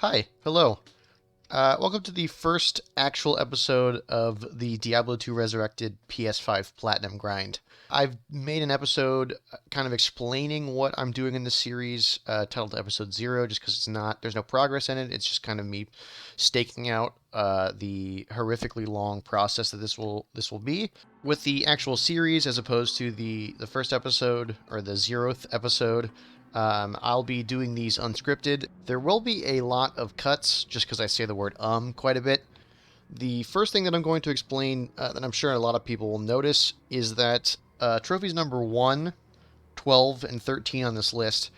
Hi, hello. Welcome to the first actual episode of the Diablo 2 Resurrected PS5 Platinum grind. I've made an episode kind of explaining what I'm doing in this series, titled Episode 0, just because there's no progress in it. It's just kind of me staking out the horrifically long process that this will be. With the actual series, as opposed to the first episode, or the 0th episode, I'll be doing these unscripted. There will be a lot of cuts, just because I say the word quite a bit. The first thing that I'm going to explain, that I'm sure a lot of people will notice, is that trophies number 1, 12, and 13 on this list,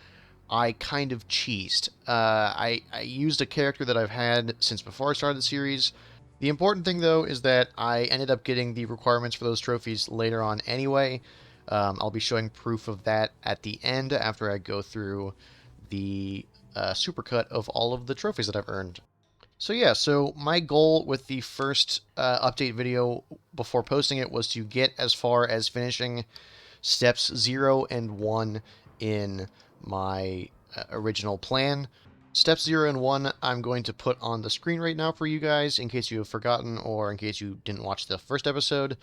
I kind of cheesed. I used a character that I've had since before I started the series. The important thing, though, is that I ended up getting the requirements for those trophies later on anyway. I'll be showing proof of that at the end after I go through the supercut of all of the trophies that I've earned. So yeah, so my goal with the first update video before posting it was to get as far as finishing steps 0 and 1 in my original plan. Steps 0 and 1 I'm going to put on the screen right now for you guys in case you have forgotten or in case you didn't watch the first episode.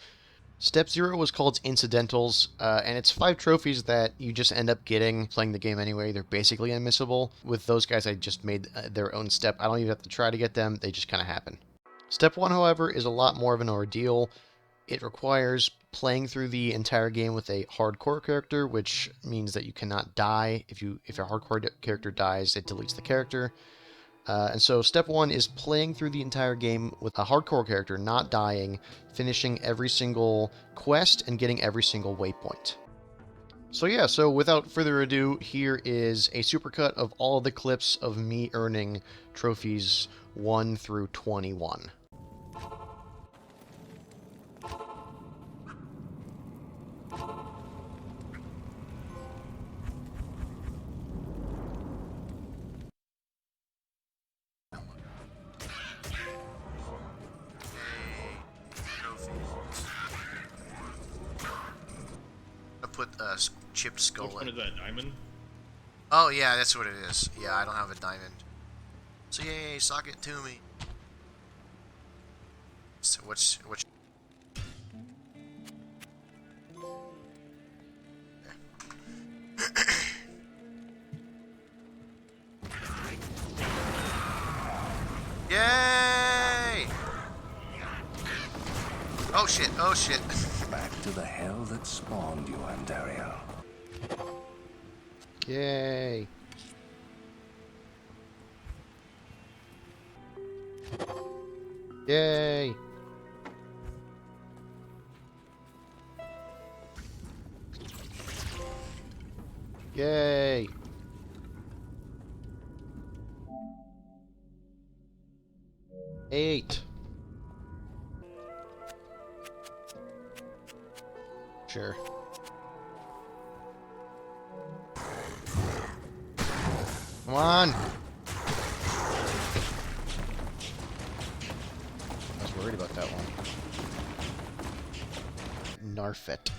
Step 0 was called Incidentals, and it's 5 trophies that you just end up getting playing the game anyway. They're basically unmissable. With those guys, I just made their own step. I don't even have to try to get them, they just kind of happen. Step 1, however, is a lot more of an ordeal. It requires playing through the entire game with a hardcore character, which means that you cannot die. If a hardcore character dies, it deletes the character. And so step 1 is playing through the entire game with a hardcore character, not dying, finishing every single quest, and getting every single waypoint. So yeah, so without further ado, here is a supercut of all of the clips of me earning trophies 1 through 21. I put a chipped skull Which one is that, diamond? Oh yeah, that's what it is. Yeah, I don't have a diamond. So yay, sock it to me. So what's Yay! Oh shit, oh shit. Back to the hell that spawned you, Andario. Yay. Yay. Yay. Eight. Sure. Come on. I was worried about that one. Narfet.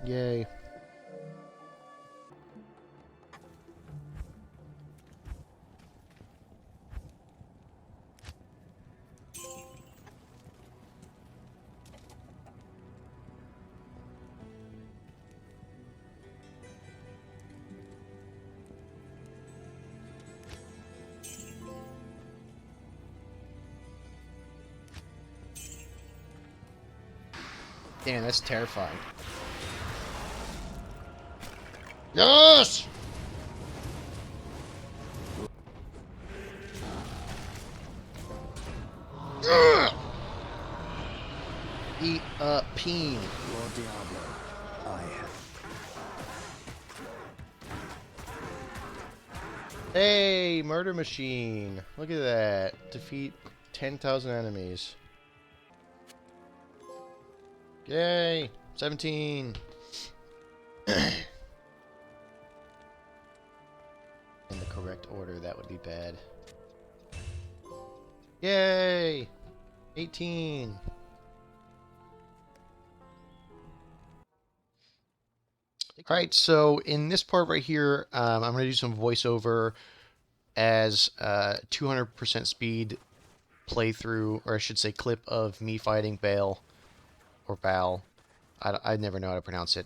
Yay. Damn, that's terrifying. Yes! Ugh! Eat a peen. Lord Diablo, I have. Hey, murder machine. Look at that. Defeat 10,000 enemies. Yay! 17. In the correct order, that would be bad. Yay! 18. All right, so in this part right here, I'm going to do some voiceover as 200% speed playthrough, or I should say clip of me fighting Bale, or Bal. I never know how to pronounce it.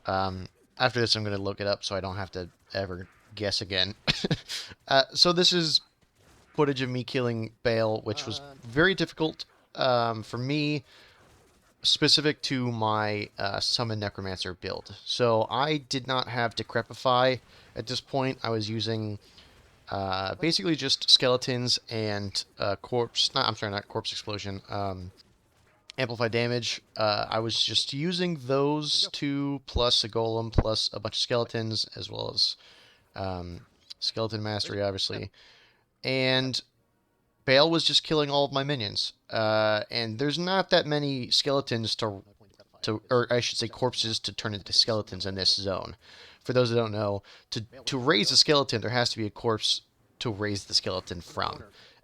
Um, After this, I'm going to look it up so I don't have to ever guess again. So this is footage of me killing Bale, which was very difficult for me, specific to my Summon Necromancer build. So I did not have Decrepify at this point. I was using basically just skeletons and corpse. Not, I'm sorry, not corpse explosion. Amplify damage. I was just using those two plus a golem plus a bunch of skeletons as well as skeleton mastery, obviously. And Bale was just killing all of my minions. And there's not that many skeletons or I should say corpses to turn into skeletons in this zone. For those that don't know, to raise a skeleton, there has to be a corpse to raise the skeleton from.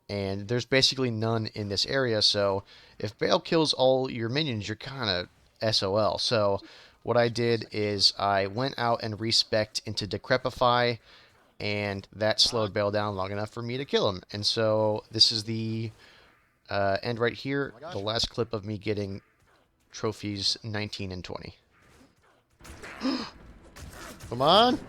And there's basically none in this area, so if Bale kills all your minions, you're kind of SOL. So what I did is I went out and respec'd into Decrepify, and that slowed Bale down long enough for me to kill him. And so this is the end right here, the last clip of me getting trophies 19 and 20. Come on!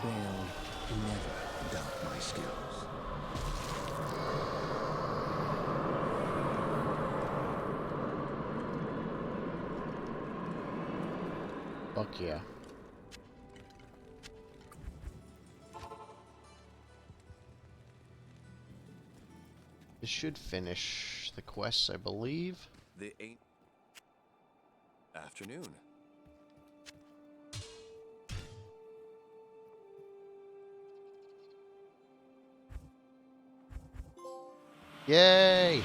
Bale, never doubt my skills. Fuck yeah. This should finish the quests, I believe. The ain't afternoon. Yay!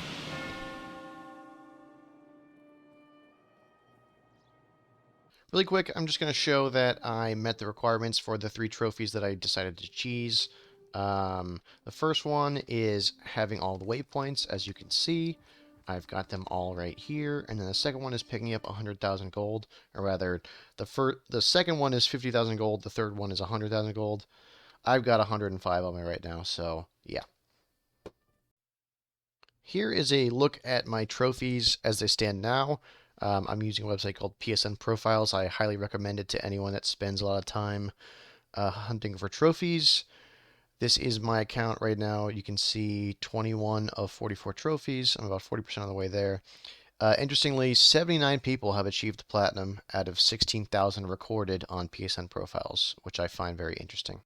Really quick, I'm just going to show that I met the requirements for the 3 trophies that I decided to cheese. The first one is having all the waypoints, as you can see. I've got them all right here, and then the second one is picking up 100,000 gold, or rather, the second one is 50,000 gold, the third one is 100,000 gold. I've got 105 on me right now, so yeah. Here is a look at my trophies as they stand now. I'm using a website called PSN Profiles. I highly recommend it to anyone that spends a lot of time hunting for trophies. This is my account right now. You can see 21 of 44 trophies. I'm about 40% of the way there. Interestingly, 79 people have achieved platinum out of 16,000 recorded on PSN Profiles, which I find very interesting.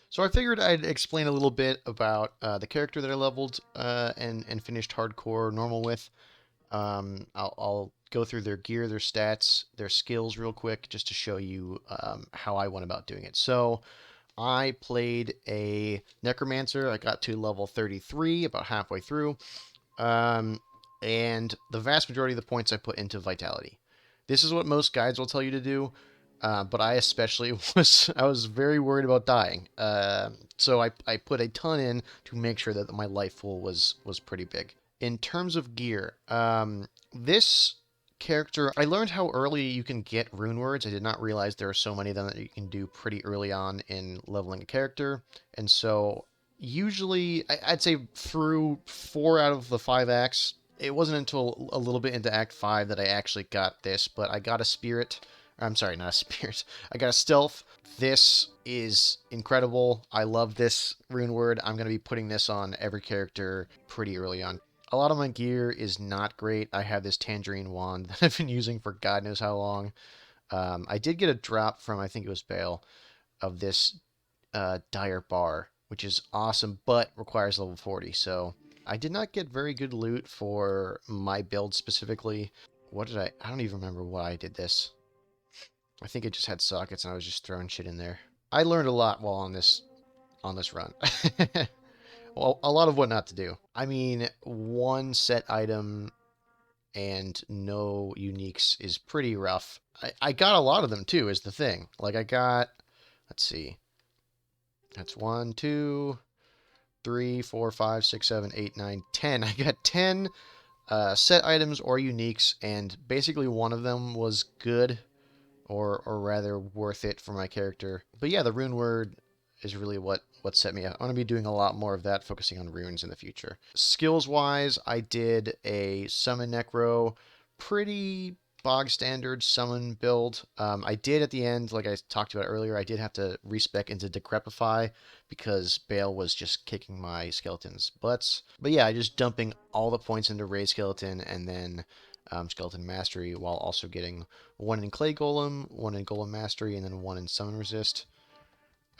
So I figured I'd explain a little bit about the character that I leveled and finished hardcore normal with. I'll go through their gear, their stats, their skills real quick, just to show you how I went about doing it. So I played a Necromancer. I got to level 33, about halfway through. And the vast majority of the points I put into Vitality. This is what most guides will tell you to do. But I especially was very worried about dying. So I put a ton in to make sure that my life pool was pretty big. In terms of gear, this character, I learned how early you can get rune words. I did not realize there are so many of them that you can do pretty early on in leveling a character. And so usually, I'd say through 4 out of the 5 acts, it wasn't until a little bit into Act 5 that I actually got this, but I got a spirit. I'm sorry, not a spirit. I got a stealth. This is incredible. I love this rune word. I'm going to be putting this on every character pretty early on. A lot of my gear is not great. I have this tangerine wand that I've been using for God knows how long. I did get a drop from, I think it was Bale, of this dire bar, which is awesome, but requires level 40. So I did not get very good loot for my build specifically. What did I don't even remember why I did this. I think it just had sockets and I was just throwing shit in there. I learned a lot while on this run. Well, a lot of what not to do. I mean, one set item and no uniques is pretty rough. I got a lot of them too, is the thing. Like I got, let's see, that's 1, 2, three, four, five, six, seven, eight, nine, 10. I got 10 set items or uniques, and basically one of them was good, or rather worth it for my character. But yeah, the rune word is really what set me up. I'm going to be doing a lot more of that, focusing on runes in the future. Skills wise, I did a summon necro, pretty bog standard summon build. I did at the end, like I talked about earlier, I did have to respec into Decrepify because Bale was just kicking my skeleton's butts. But yeah, I just dumping all the points into Raise Skeleton and then Skeleton Mastery, while also getting one in Clay Golem, one in Golem Mastery, and then one in Summon Resist.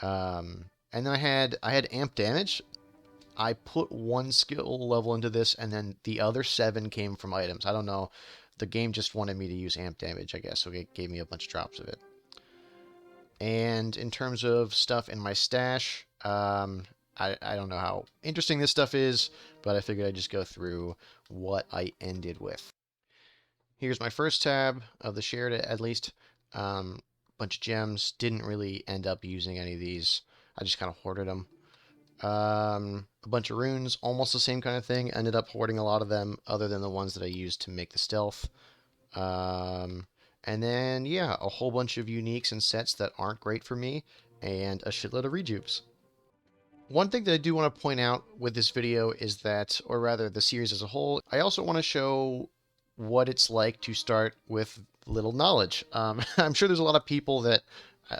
And then I had Amp Damage. I put one skill level into this, and then the other 7 came from items. I don't know. The game just wanted me to use Amp Damage, I guess, so it gave me a bunch of drops of it. And in terms of stuff in my stash, I don't know how interesting this stuff is, but I figured I'd just go through what I ended with. Here's my first tab of the shared, at least. Bunch of gems. Didn't really end up using any of these. I just kind of hoarded them. A bunch of runes, almost the same kind of thing. Ended up hoarding a lot of them, other than the ones that I used to make the stealth. And then, yeah, a whole bunch of uniques and sets that aren't great for me, and a shitload of rejuvs. One thing that I do want to point out with this video is that, or rather the series as a whole, I also want to show what it's like to start with little knowledge. I'm sure there's a lot of people that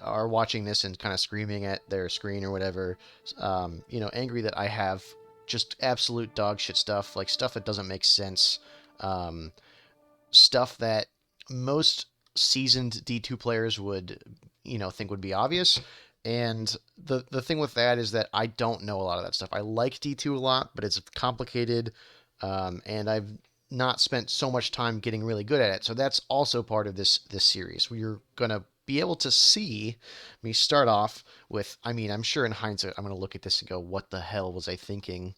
are watching this and kind of screaming at their screen or whatever, angry that I have just absolute dog shit stuff, like stuff that doesn't make sense, um, stuff that most seasoned D2 players would, think would be obvious. And the thing with that is that I don't know a lot of that stuff. I like D2 a lot, but it's complicated, and I've not spent so much time getting really good at it. So that's also part of this series. We're gonna be able to see me start off with. I mean, I'm sure in hindsight, I'm gonna look at this and go, "What the hell was I thinking?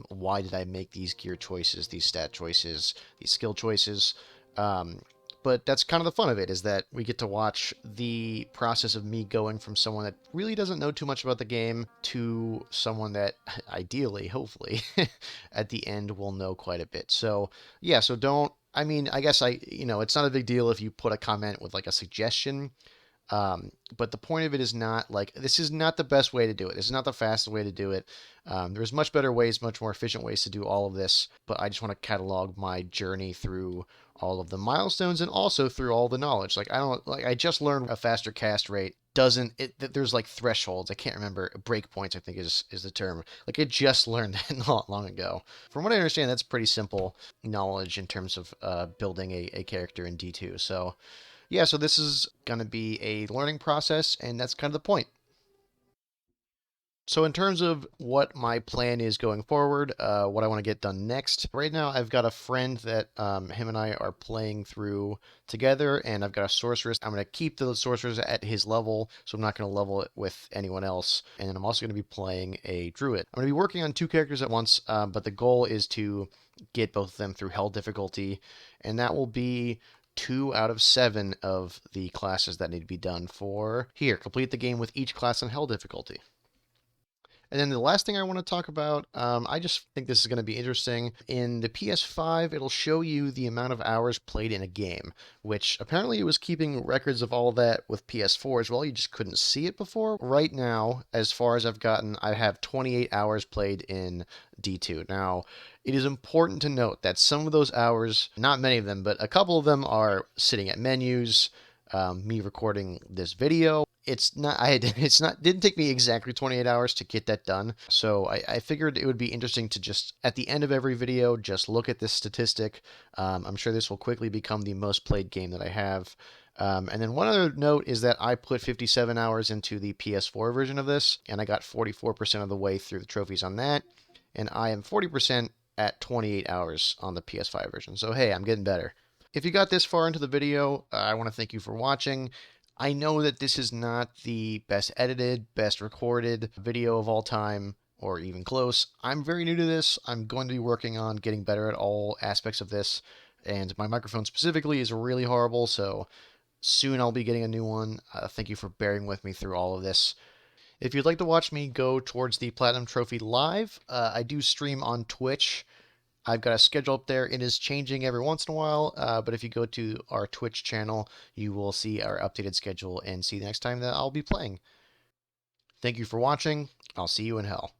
Why did I make these gear choices, these stat choices, these skill choices?" Um, but that's kind of the fun of it, is that we get to watch the process of me going from someone that really doesn't know too much about the game to someone that ideally, hopefully, at the end will know quite a bit. So yeah, so don't, I mean, I guess it's not a big deal if you put a comment with like a suggestion. But the point of it is not like, this is not the best way to do it. This is not the fastest way to do it. There's much better ways, much more efficient ways to do all of this. But I just want to catalog my journey through all of the milestones and also through all the knowledge. Like, I just learned a faster cast rate. There's like thresholds. I can't remember. Breakpoints, I think is the term. Like, I just learned that not long ago. From what I understand, that's pretty simple knowledge in terms of building a character in D2. So yeah, so this is going to be a learning process, and that's kind of the point. So in terms of what my plan is going forward, what I want to get done next, right now I've got a friend that him and I are playing through together, and I've got a sorceress. I'm going to keep the sorceress at his level, so I'm not going to level it with anyone else. And then I'm also going to be playing a druid. I'm going to be working on 2 characters at once, but the goal is to get both of them through hell difficulty, and that will be 2 out of 7 of the classes that need to be done for here. Complete the game with each class on hell difficulty. And then the last thing I want to talk about, I just think this is going to be interesting. In the PS5, it'll show you the amount of hours played in a game, which apparently it was keeping records of all that with PS4 as well. You just couldn't see it before. Right now, as far as I've gotten, I have 28 hours played in D2. Now, it is important to note that some of those hours, not many of them, but a couple of them are sitting at menus, me recording this video. Didn't take me exactly 28 hours to get that done. So I figured it would be interesting to just, at the end of every video, just look at this statistic. I'm sure this will quickly become the most played game that I have. And then one other note is that I put 57 hours into the PS4 version of this, and I got 44% of the way through the trophies on that. And I am 40% at 28 hours on the PS5 version. So hey, I'm getting better. If you got this far into the video, I want to thank you for watching. I know that this is not the best edited, best recorded video of all time, or even close. I'm very new to this. I'm going to be working on getting better at all aspects of this, and my microphone specifically is really horrible, so soon I'll be getting a new one. Thank you for bearing with me through all of this. If you'd like to watch me go towards the Platinum Trophy live, I do stream on Twitch. I've got a schedule up there. It is changing every once in a while, but if you go to our Twitch channel, you will see our updated schedule and see the next time that I'll be playing. Thank you for watching. I'll see you in hell.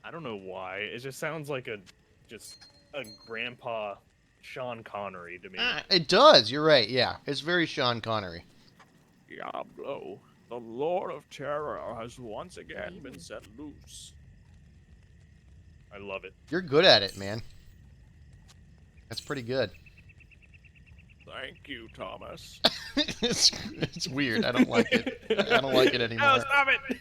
I don't know why. It just sounds like a grandpa Sean Connery to me. It does. You're right. Yeah, it's very Sean Connery. Diablo, the Lord of Terror, has once again been set loose. I love it. You're good at it, man. That's pretty good. Thank you, Thomas. It's weird. I don't like it. I don't like it anymore. Oh, stop it!